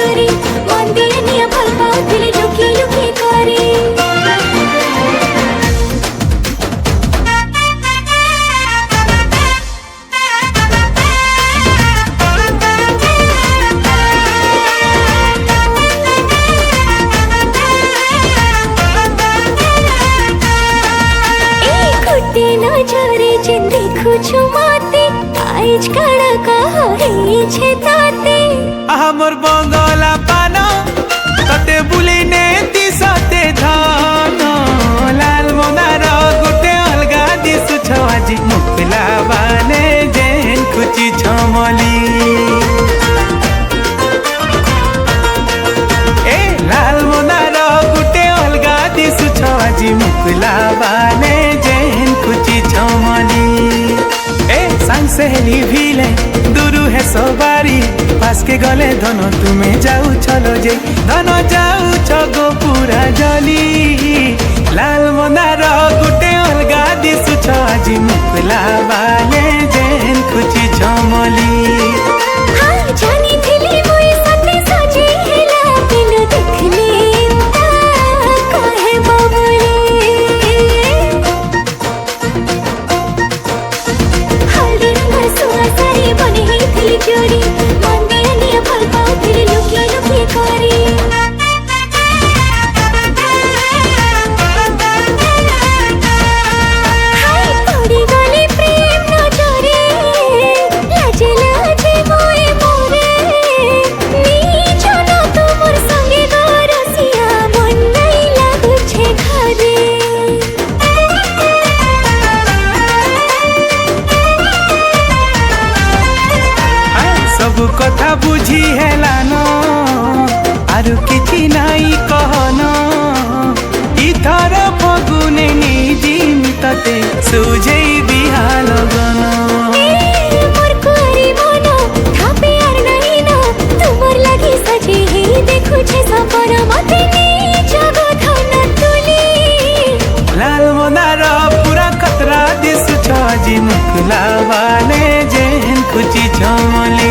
चोरी मन दिए निया भल पाउथिले लुकी लुकी करी नजरे जिन देखुछु माते आइज काड़ा कहा हे छे ताते हमर बंगला पानो तते बुले ने दिसते धन लाल मोनार गुटे अलगा दिसु छवाजी मुकला बाने जेन खुची छमली ए लाल मोनार गुटे अलगा दिसु छवाजी मुकला बाने जेन खुची छमली ए संग सहेली भिले दुरु है सवारी पास के गले धन तुम्हें जाऊ चलो जे धन जाऊ छगो पूरा जली लाल मोनार गुटे अलगा दिसु छ आजी मुकला बाले जेन खुची छमली हाँ जानी थिली मोई सते सजे हेला बिन देखले कहे बाबुले हल्दी रंग सुआ सारी बने ही थिली चोरी मन दिया निया भल पाउथिले लुकी लुकी करी सब कथा बुझी हेलानो आरु किछि नाई कहनो इथर फगुने निजिम तते सुझे बिहाल गनो मोर कुआरी मनो थापे आर नहीं ना तुमर लगी सजे ही देखु छे सपन मते नी जगो धन तुली लाल मोनार पूरा खतरा दिसु छ जी मुकला वाले जेन खुची छमली